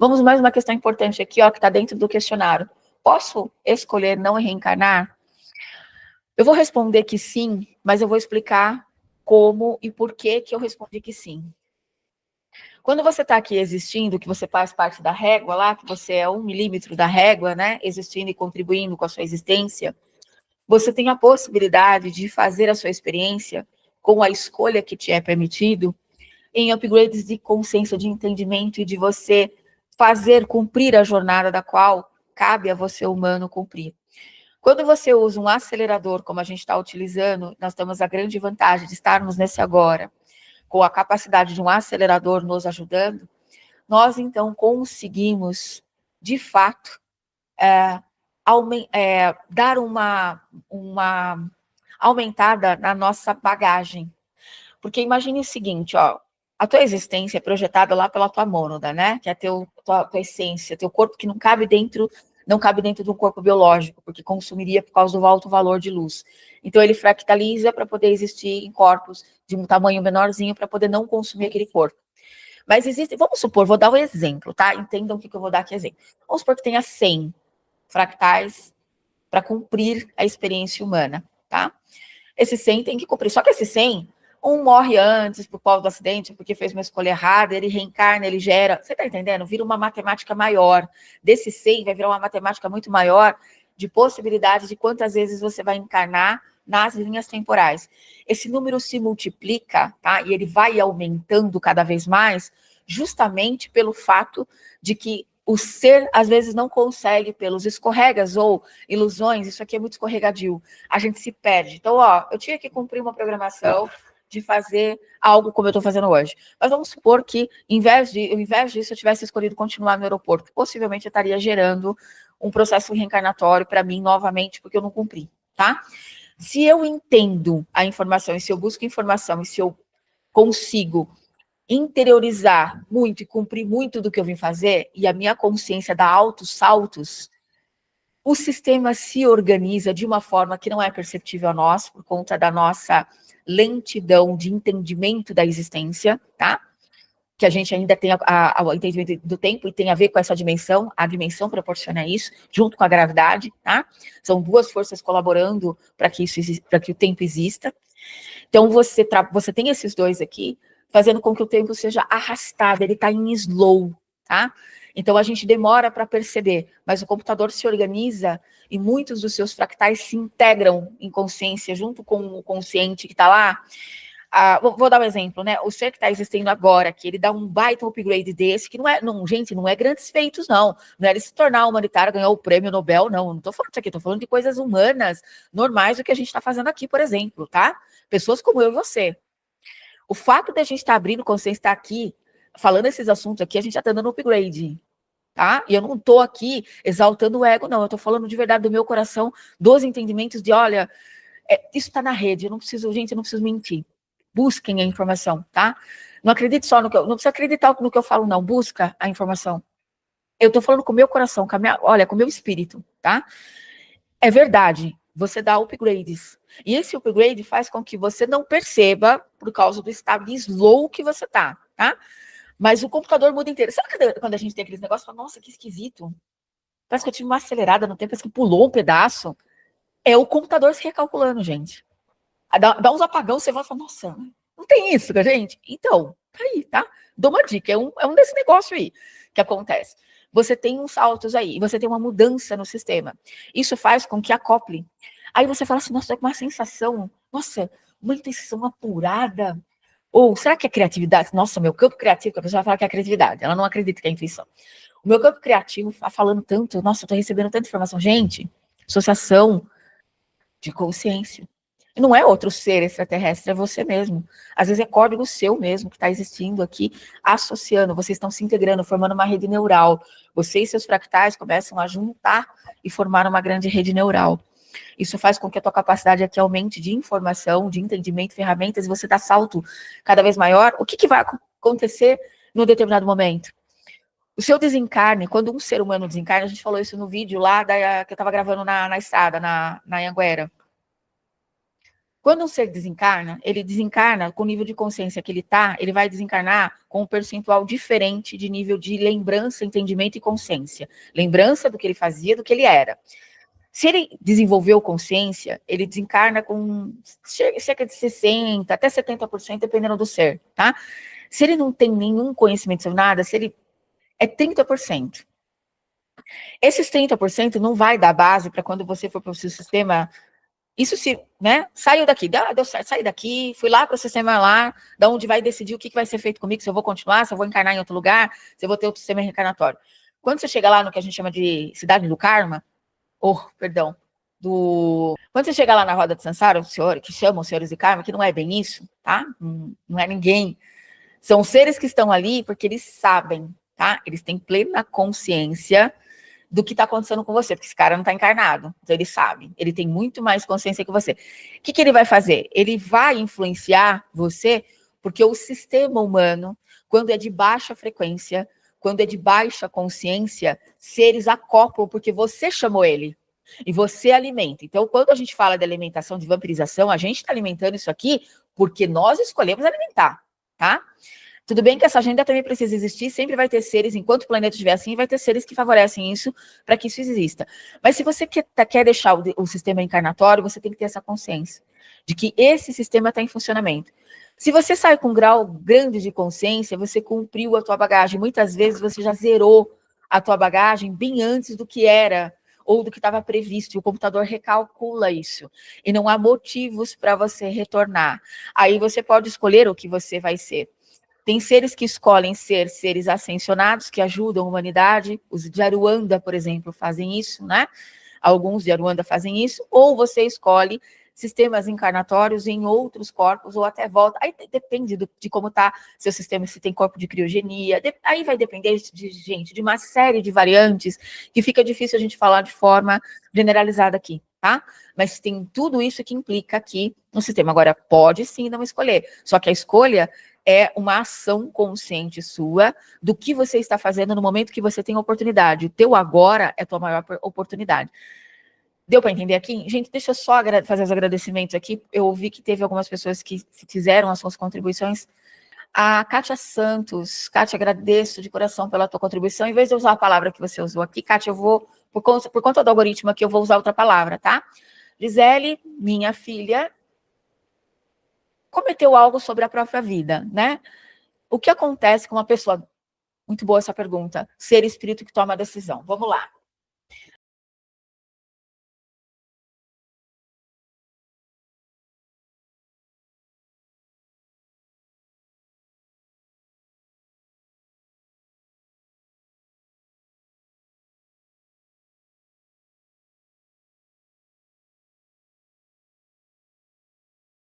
Vamos mais uma questão importante aqui, ó, que está dentro do questionário. Posso escolher não reencarnar? Eu vou responder que sim, mas eu vou explicar como e por que eu respondi que sim. Quando você está aqui existindo, que você faz parte da régua lá, que você é 1 milímetro da régua, né, existindo e contribuindo com a sua existência, você tem a possibilidade de fazer a sua experiência com a escolha que te é permitido em upgrades de consciência, de entendimento e de você fazer cumprir a jornada da qual cabe a você humano cumprir. Quando você usa um acelerador, como a gente está utilizando, nós temos a grande vantagem de estarmos nesse agora, com a capacidade de um acelerador nos ajudando, nós então conseguimos, de fato, dar uma aumentada na nossa bagagem. Porque imagine o seguinte, ó, a tua existência é projetada lá pela tua mônada, né? Que é a tua essência, teu corpo que não cabe dentro de um corpo biológico, porque consumiria por causa do alto valor de luz. Então ele fractaliza para poder existir em corpos de um tamanho menorzinho para poder não consumir aquele corpo. Mas existe, vamos supor, vou dar um exemplo, tá? Entendam o que eu vou dar aqui exemplo. Vamos supor que tenha 100 fractais para cumprir a experiência humana, tá? Esse 100 tem que cumprir. Só que esse 100, um morre antes por causa do acidente, porque fez uma escolha errada, ele reencarna, ele gera. Você tá entendendo? Vira uma matemática maior. Desse 100 vai virar uma matemática muito maior de possibilidades de quantas vezes você vai encarnar nas linhas temporais. Esse número se multiplica, tá? E ele vai aumentando cada vez mais, justamente pelo fato de que o ser, às vezes, não consegue, pelos escorregas ou ilusões, isso aqui é muito escorregadio, a gente se perde. Então, ó, eu tinha que cumprir uma programação de fazer algo como eu estou fazendo hoje. Mas vamos supor que, ao invés disso, eu tivesse escolhido continuar no aeroporto. Possivelmente eu estaria gerando um processo reencarnatório para mim novamente, porque eu não cumpri, tá? Se eu entendo a informação, e se eu busco informação, e se eu consigo interiorizar muito e cumprir muito do que eu vim fazer, e a minha consciência dá altos saltos, o sistema se organiza de uma forma que não é perceptível a nós, por conta da nossa lentidão de entendimento da existência, tá? Que a gente ainda tem o entendimento do tempo e tem a ver com essa dimensão, a dimensão proporciona isso, junto com a gravidade, tá? São duas forças colaborando para que o tempo exista. Então, você tem esses dois aqui, fazendo com que o tempo seja arrastado, ele está em slow, tá? Então, a gente demora para perceber, mas o computador se organiza e muitos dos seus fractais se integram em consciência, junto com o consciente que está lá. Vou dar um exemplo, né? O ser que está existindo agora, que ele dá um baita upgrade desse, que gente, não é grandes feitos, não. Não é ele se tornar humanitário, ganhar o prêmio Nobel, não estou falando disso aqui, estou falando de coisas humanas, normais, do que a gente está fazendo aqui, por exemplo, tá? Pessoas como eu e você. O fato de a gente estar abrindo consciência, estar aqui, falando esses assuntos aqui, a gente já está dando um upgrade, tá? E eu não estou aqui exaltando o ego, não. Eu estou falando de verdade do meu coração, dos entendimentos de, olha, isso está na rede, eu não preciso mentir. Busquem a informação, tá? Não acredite só no que não precisa acreditar no que eu falo, não. Busca a informação. Eu estou falando com o meu coração, com o meu espírito, tá? É verdade, você dá upgrades. E esse upgrade faz com que você não perceba, por causa do estado de slow que você tá? Mas o computador muda inteiro. Sabe quando a gente tem aqueles negócios, fala, nossa, que esquisito. Parece que eu tive uma acelerada no tempo, parece que pulou um pedaço. É o computador se recalculando, gente. Dá uns apagão, você vai falar, nossa, não tem isso, gente? Então, tá aí, tá? Dou uma dica, é um desse negócio aí que acontece. Você tem uns saltos aí, você tem uma mudança no sistema. Isso faz com que acople. Aí você fala assim, nossa, é uma sensação, nossa, uma intenção apurada. Ou será que é criatividade? Nossa, meu campo criativo, a pessoa fala que é a criatividade, ela não acredita que é a intuição. O meu campo criativo está falando tanto, nossa, eu tô recebendo tanta informação. Gente, associação de consciência. Não é outro ser extraterrestre, é você mesmo. Às vezes é código seu mesmo que está existindo aqui, associando, vocês estão se integrando, formando uma rede neural. Você e seus fractais começam a juntar e formar uma grande rede neural. Isso faz com que a tua capacidade aqui aumente de informação, de entendimento, ferramentas, e você dá salto cada vez maior. O que vai acontecer num determinado momento? O seu desencarne, quando um ser humano desencarna, a gente falou isso no vídeo lá que eu estava gravando na estrada, na Anhanguera. Quando um ser desencarna, ele desencarna com o nível de consciência que ele está, ele vai desencarnar com um percentual diferente de nível de lembrança, entendimento e consciência. Lembrança do que ele fazia, do que ele era. Se ele desenvolveu consciência, ele desencarna com cerca de 60% até 70%, dependendo do ser, tá? Se ele não tem nenhum conhecimento sobre nada, se ele é 30%. Esses 30% não vai dar base para quando você for para o seu sistema. Isso se, né? Saiu daqui, deu certo, saí daqui, fui lá para o sistema lá, da onde vai decidir o que vai ser feito comigo, se eu vou continuar, se eu vou encarnar em outro lugar, se eu vou ter outro sistema reencarnatório. Quando você chega lá no que a gente chama de cidade do karma, perdão, quando você chega lá na roda de Sansara, o senhor, que chamam os senhores de karma, que não é bem isso, tá? Não é ninguém. São seres que estão ali porque eles sabem, tá? Eles têm plena consciência do que está acontecendo com você, porque esse cara não está encarnado, então ele sabe, ele tem muito mais consciência que você. O que ele vai fazer? Ele vai influenciar você, porque o sistema humano, quando é de baixa frequência, quando é de baixa consciência, seres acoplam porque você chamou ele. E você alimenta. Então, quando a gente fala de alimentação, de vampirização, a gente está alimentando isso aqui porque nós escolhemos alimentar, tá? Tudo bem que essa agenda também precisa existir, sempre vai ter seres, enquanto o planeta estiver assim, vai ter seres que favorecem isso para que isso exista. Mas se você quer deixar o sistema encarnatório, você tem que ter essa consciência de que esse sistema está em funcionamento. Se você sai com um grau grande de consciência, você cumpriu a tua bagagem. Muitas vezes você já zerou a tua bagagem bem antes do que era ou do que estava previsto, e o computador recalcula isso. E não há motivos para você retornar. Aí você pode escolher o que você vai ser. Tem seres que escolhem ser seres ascensionados, que ajudam a humanidade. Os de Aruanda, por exemplo, fazem isso, né? Alguns de Aruanda fazem isso. Ou você escolhe sistemas encarnatórios em outros corpos, ou até volta. Aí depende de como está seu sistema, se tem corpo de criogenia. Aí vai depender de uma série de variantes que fica difícil a gente falar de forma generalizada aqui, tá? Mas tem tudo isso que implica aqui no sistema. Agora, pode sim não escolher. Só que a escolha é uma ação consciente sua do que você está fazendo no momento que você tem oportunidade. O teu agora é a tua maior oportunidade. Deu para entender aqui? Gente, deixa eu só fazer os agradecimentos aqui. Eu ouvi que teve algumas pessoas que fizeram as suas contribuições. A Kátia Santos. Kátia, agradeço de coração pela tua contribuição. Em vez de eu usar a palavra que você usou aqui, Kátia, eu vou, por conta do algoritmo aqui, eu vou usar outra palavra, tá? Gisele, minha filha, cometeu algo sobre a própria vida, né? O que acontece com uma pessoa... Muito boa essa pergunta. Ser espírito que toma a decisão. Vamos lá.